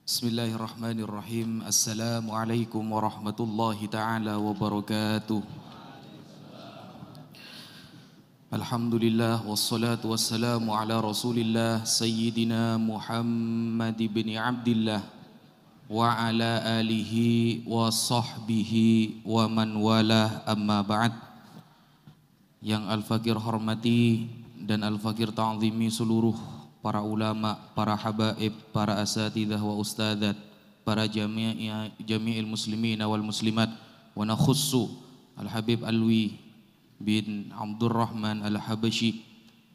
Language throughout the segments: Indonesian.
Bismillahirrahmanirrahim. Assalamualaikum warahmatullahi ta'ala wabarakatuh. Alhamdulillah wassalatu wassalamu ala rasulillah Sayyidina Muhammad ibn Abdillah wa ala alihi wa sahbihi wa man walah, amma ba'd. Yang Al-Fakir hormati dan Al-Fakir ta'zimi seluruh para ulama, para habaib, para asatidah wa ustadzat, para jami'il muslimin wal muslimat, wa nakhussu Al-Habib Alwi bin Abdurrahman Al-Habashi,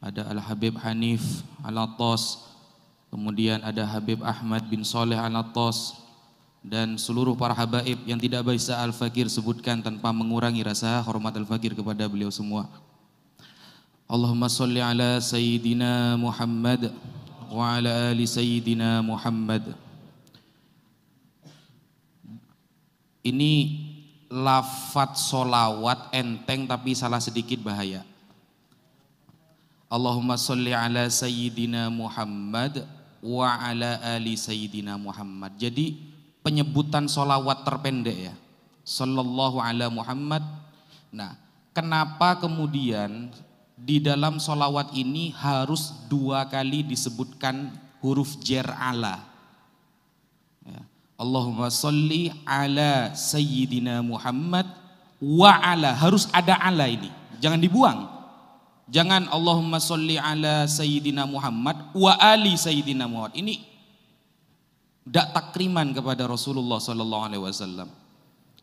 ada Al-Habib Hanif Al-Attas, kemudian ada Habib Ahmad bin Saleh Al-Attas, dan seluruh para habaib yang tidak bisa Al-Fakir sebutkan tanpa mengurangi rasa hormat Al-Fakir kepada beliau semua. Allahumma salli ala Sayyidina Muhammad wa ala ali Sayyidina Muhammad. Ini lafadz solawat enteng tapi salah sedikit bahaya. Allahumma salli ala Sayyidina Muhammad wa ala ali Sayyidina Muhammad. Jadi penyebutan solawat terpendek ya, sallallahu ala Muhammad. Nah, kenapa kemudian di dalam solawat ini harus 2 kali disebutkan huruf jar ala ya. Allahumma salli ala Sayyidina Muhammad wa ala, harus ada ala ini, jangan dibuang. Jangan Allahumma salli ala Sayyidina Muhammad wa ali Sayyidina Muhammad. Ini tidak takriman kepada Rasulullah SAW.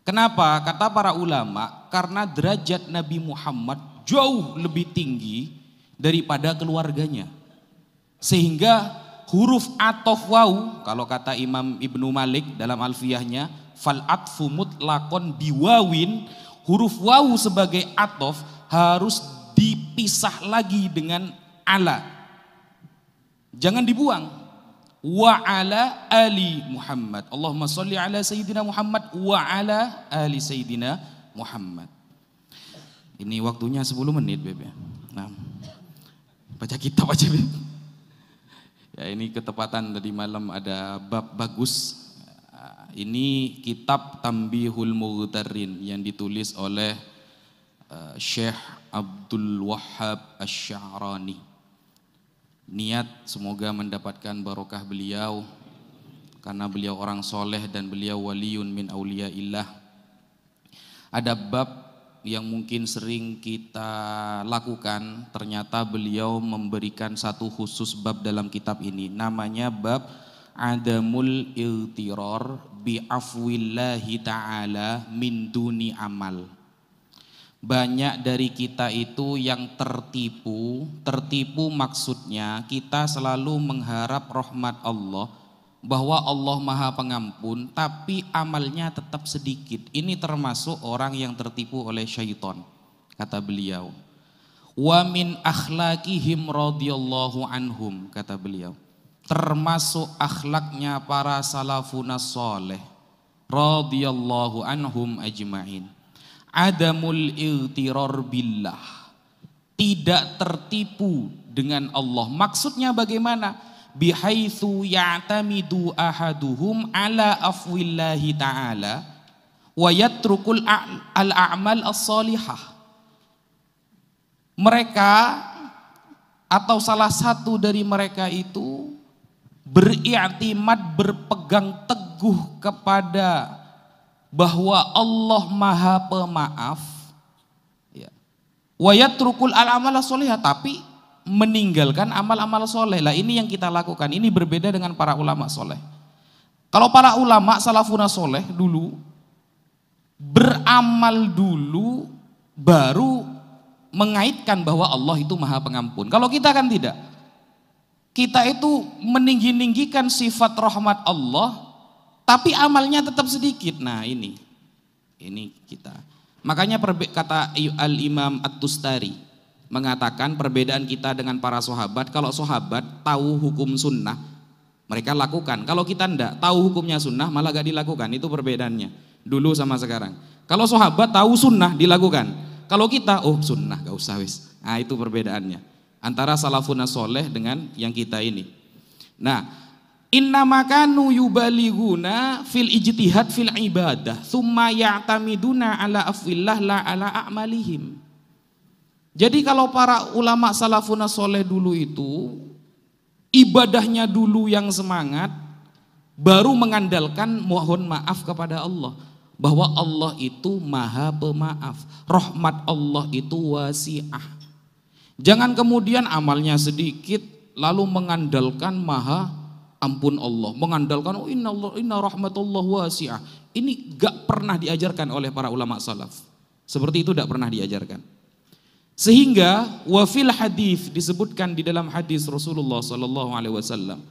Kenapa? Kata para ulama, karena derajat Nabi Muhammad jauh lebih tinggi daripada keluarganya, sehingga huruf atof waw, kalau kata Imam Ibnu Malik dalam alfiyahnya, fal atfu mutlaqon biwawin, huruf waw sebagai atof harus dipisah lagi dengan ala, jangan dibuang. Wa ala ali Muhammad, Allahumma sholli ala Sayyidina Muhammad wa ala ali Sayyidina Muhammad. Ini waktunya 10 menit Beb ya. Nah, baca kitab aja Beb. Ya, ini ketepatan tadi malam ada bab bagus. Ini kitab Tambihul Mughtarrin yang ditulis oleh Syekh Abdul Wahhab Asy-Sya'rani. Niat semoga mendapatkan barokah beliau, karena beliau orang soleh dan beliau waliyun min auliyaillah. Ada bab yang mungkin sering kita lakukan, ternyata beliau memberikan satu khusus bab dalam kitab ini, namanya bab adamul iltiror bi afwillahi ta'ala min duni amal. Banyak dari kita itu yang tertipu maksudnya kita selalu mengharap rahmat Allah, bahwa Allah Maha Pengampun, tapi amalnya tetap sedikit. Ini termasuk orang yang tertipu oleh syaitan, kata beliau. Wa min akhlaqihim radhiyallahu anhum, kata beliau, termasuk akhlaknya para salafuna sholeh radhiyallahu anhum ajma'in, adamul iltiror billah, tidak tertipu dengan Allah. Maksudnya bagaimana? Bihaitsu ya'tamidu ahaduhum ala afwillahi ta'ala wa yatrukul al-a'mal as-salihah. Mereka atau salah satu dari mereka itu beriktimad, berpegang teguh kepada bahwa Allah Maha Pemaaf ya. Wa yatrukul al-a'mal as-salihah, tapi meninggalkan amal-amal soleh. Lah ini yang kita lakukan. Ini berbeda dengan para ulama soleh. Kalau para ulama salafuna soleh dulu beramal dulu, baru mengaitkan bahwa Allah itu Maha Pengampun. Kalau kita kan tidak. Kita itu meninggi-ninggikan sifat rahmat Allah, tapi amalnya tetap sedikit. Nah ini kita. Makanya kata Al-Imam At-Tustari mengatakan perbedaan kita dengan para sahabat, kalau sahabat tahu hukum sunnah mereka lakukan, kalau kita enggak tahu hukumnya sunnah malah gak dilakukan. Itu perbedaannya dulu sama sekarang. Kalau sahabat tahu sunnah dilakukan, kalau kita sunnah gak usah wis. Nah itu perbedaannya antara salafun soleh dengan yang kita ini. Nah Innama kanu yubalighuna fil ijtihad fil ibadah thumma ya'tamiduna ala afwillah la ala a'malihim. Jadi kalau para ulama salafun saleh dulu itu ibadahnya dulu yang semangat, baru mengandalkan mohon maaf kepada Allah, bahwa Allah itu maha pemaaf, rahmat Allah itu wasi'ah. Jangan kemudian amalnya sedikit lalu mengandalkan maha ampun Allah, mengandalkan oh inna rahmatullah wasi'ah. Ini gak pernah diajarkan oleh para ulama salaf. Seperti itu gak pernah diajarkan. Sehingga wafil hadis disebutkan di dalam hadis Rasulullah sallallahu alaihi wasallam,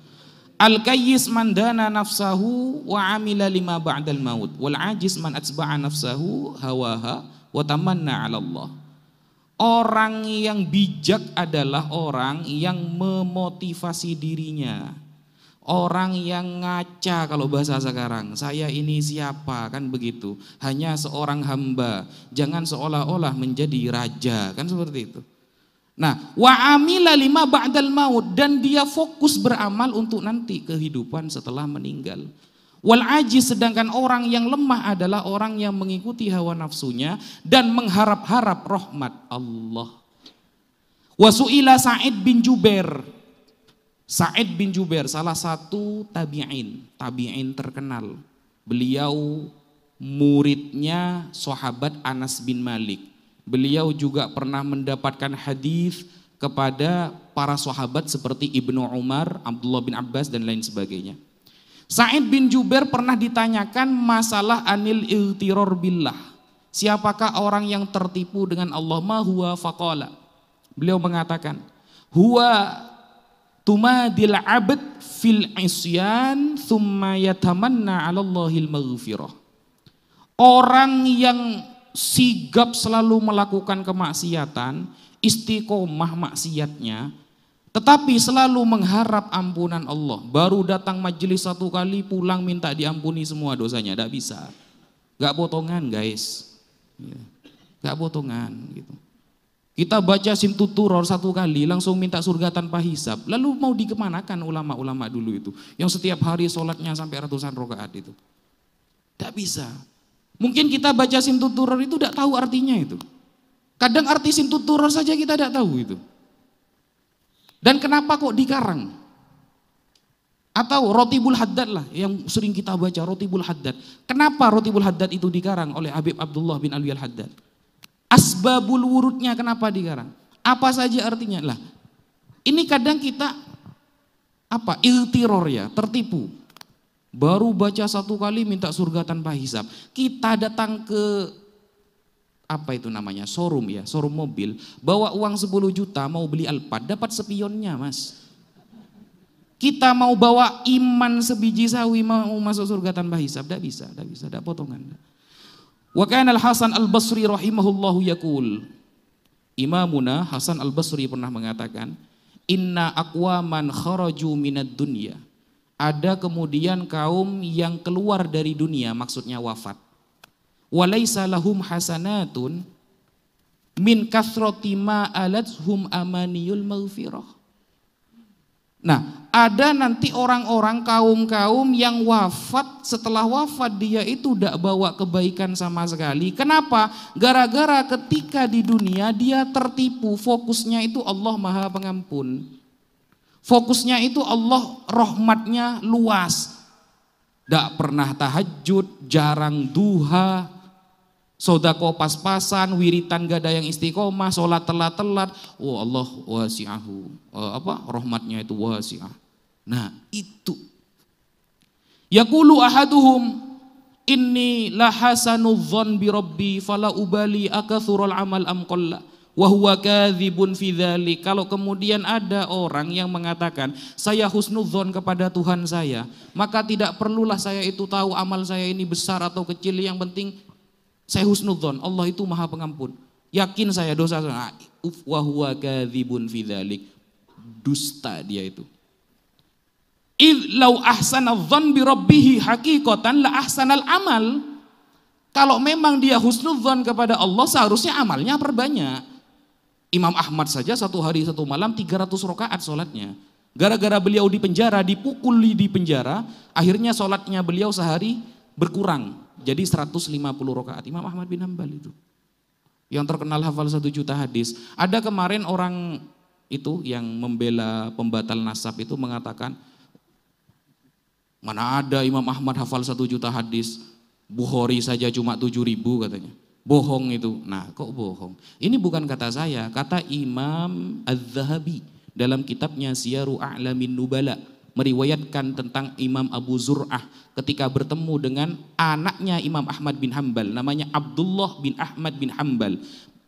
al-kayyis man dana nafsahu wa amila lima ba'dal maut wal ajiz man atba'a nafsahu hawaha wa tamanna 'ala Allah. Orang yang bijak adalah orang yang memotivasi dirinya. Orang yang ngaca kalau bahasa sekarang, saya ini siapa, kan begitu. Hanya seorang hamba, jangan seolah-olah menjadi raja, kan seperti itu. Nah, wa amila lima ba'dal maut, dan dia fokus beramal untuk nanti kehidupan setelah meninggal. Wal ajiz, sedangkan orang yang lemah adalah orang yang mengikuti hawa nafsunya dan mengharap-harap rahmat Allah. Wa su'ila Sa'id bin Jubair. Sa'id bin Jubair salah satu tabi'in terkenal. Beliau muridnya sahabat Anas bin Malik. Beliau juga pernah mendapatkan hadis kepada para sahabat seperti Ibnu Umar, Abdullah bin Abbas dan lain sebagainya. Sa'id bin Jubair pernah ditanyakan masalah anil iltiror billah. Siapakah orang yang tertipu dengan Allah? Ma huwa faqala. Beliau mengatakan, huwa tumadil abd fil isyan thumma yatamanna 'ala Allahil maghfirah. Orang yang sigap selalu melakukan kemaksiatan, istiqomah maksiatnya, tetapi selalu mengharap ampunan Allah. Baru datang majelis satu kali, pulang minta diampuni semua dosanya, tidak bisa. Gak potongan guys, gak potongan gitu. Kita baca simtuturor satu kali langsung minta surga tanpa hisab. Lalu mau dikemanakan ulama-ulama dulu itu yang setiap hari sholatnya sampai ratusan rakaat itu? Tidak bisa. Mungkin kita baca simtuturor itu tidak tahu artinya itu. Kadang arti simtuturor saja kita tidak tahu itu. Dan kenapa kok dikarang? Atau Rotibul Haddad lah yang sering kita baca, Rotibul Haddad. Kenapa Rotibul Haddad itu dikarang oleh Habib Abdullah bin Alwi al-Haddad? Asbabul wurudnya kenapa dikarang? Apa saja artinya? Lah, ini kadang kita iltiror ya, tertipu. Baru baca satu kali minta surga tanpa hisab. Kita datang ke showroom ya, showroom mobil, bawa uang 10 juta mau beli Alphard, dapat spionnya mas. Kita mau bawa iman sebiji sawi mau masuk surga tanpa hisab, tidak bisa, tidak potongan. Wa kana al-Hasan al-Basri rahimahullahu yaqul. Imamuna Hasan al-Basri pernah mengatakan, inna aqwaman kharaju minad dunya. Ada kemudian kaum yang keluar dari dunia, maksudnya wafat. Walaysa lahum hasanatun min kathrati ma alathum amaniyul maghfirah. Nah, ada nanti orang-orang kaum-kaum yang wafat, setelah wafat dia itu tidak bawa kebaikan sama sekali. Kenapa? Gara-gara ketika di dunia dia tertipu, fokusnya itu Allah Maha Pengampun. Fokusnya itu Allah rahmatnya luas. Tidak pernah tahajud, jarang duha, sodako pas-pasan, wiritan gak ada yang istiqomah, sholat telat-telat. Oh Allah wasi'ahu, rahmatnya itu wasi'ah. Nah itu. Yaqulu ahaduhum inni lahasanudzon bi rabbi fala ubali akathurul amal am qalla wa huwa kadzibun fi dzalik. Kalau kemudian ada orang yang mengatakan saya husnudzon kepada Tuhan saya, maka tidak perlulah saya itu tahu amal saya ini besar atau kecil, yang penting saya husnudzon, Allah itu Maha Pengampun. Yakin saya dosa saya. Wa huwa kadzibun fi dzalik. Dusta dia itu. Id law ahsanadz-dzan bi rabbih haqiqatan la ahsanal amal. Kalau memang dia husnudzon kepada Allah, seharusnya amalnya perbanyak. Imam Ahmad saja satu hari satu malam 300 rakaat sholatnya. Gara-gara beliau di penjara, dipukuli di penjara, akhirnya sholatnya beliau sehari berkurang. Jadi 150 rakaat. Imam Ahmad bin Hanbal itu. Yang terkenal hafal 1 juta hadis. Ada kemarin orang itu yang membela pembatal nasab itu mengatakan, mana ada Imam Ahmad hafal 1 juta hadis, Bukhari saja cuma 7.000 katanya. Bohong itu. Nah, kok bohong? Ini bukan kata saya, kata Imam Az-Zahabi dalam kitabnya Siyaru A'lamin Nubala, meriwayatkan tentang Imam Abu Zur'ah ketika bertemu dengan anaknya Imam Ahmad bin Hanbal, namanya Abdullah bin Ahmad bin Hanbal.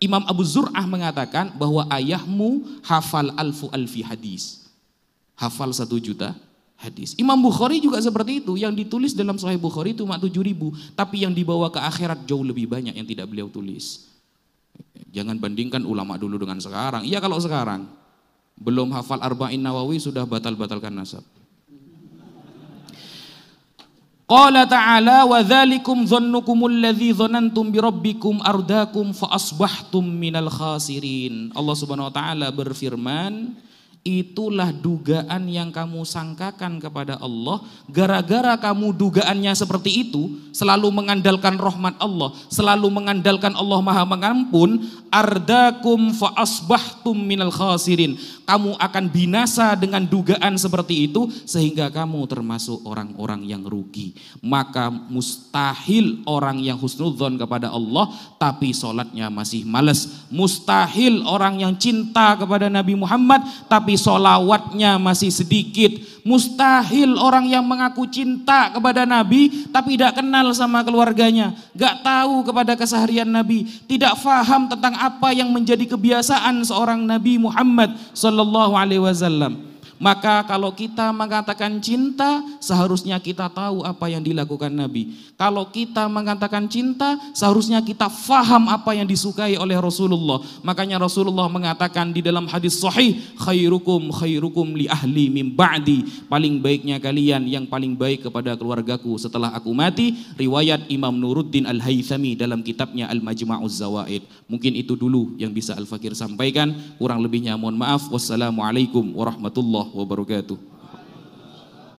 Imam Abu Zur'ah mengatakan bahwa ayahmu hafal alfi hadis, hafal 1 juta hadis. Imam Bukhari juga seperti itu, yang ditulis dalam Sahih Bukhari cuma 7.000, tapi yang dibawa ke akhirat jauh lebih banyak yang tidak beliau tulis. Jangan bandingkan ulama dulu dengan sekarang. Iya, kalau sekarang belum hafal Arba'in Nawawi sudah batal-batalkan nasab. Qala ta'ala wa dzalikum dhannukumul ladzi dhanantum bi rabbikum ardakum fa asbahtum minal khasirin. Allah Subhanahu wa taala berfirman, itulah dugaan yang kamu sangkakan kepada Allah. Gara-gara kamu dugaannya seperti itu, selalu mengandalkan rahmat Allah, selalu mengandalkan Allah Maha Mengampun, ardakum fa asbahtum minal khasirin. Kamu akan binasa dengan dugaan seperti itu sehingga kamu termasuk orang-orang yang rugi. Maka mustahil orang yang husnudzon kepada Allah tapi sholatnya masih malas. Mustahil orang yang cinta kepada Nabi Muhammad tapi sholawatnya masih sedikit. Mustahil orang yang mengaku cinta kepada Nabi tapi tidak kenal sama keluarganya, gak tahu kepada keseharian Nabi, tidak faham tentang apa yang menjadi kebiasaan seorang Nabi Muhammad sallallahu alaihi wasallam. Maka kalau kita mengatakan cinta, seharusnya kita tahu apa yang dilakukan Nabi. Kalau kita mengatakan cinta, seharusnya kita faham apa yang disukai oleh Rasulullah. Makanya Rasulullah mengatakan di dalam hadis sahih, khairukum li ahli min ba'di. Paling baiknya kalian yang paling baik kepada keluargaku setelah aku mati. Riwayat Imam Nuruddin Al-Haythami dalam kitabnya Al-Majma'uz Zawaid. Mungkin itu dulu yang bisa Al-Fakir sampaikan. Kurang lebihnya mohon maaf. Wassalamualaikum warahmatullahi wabarakatuh.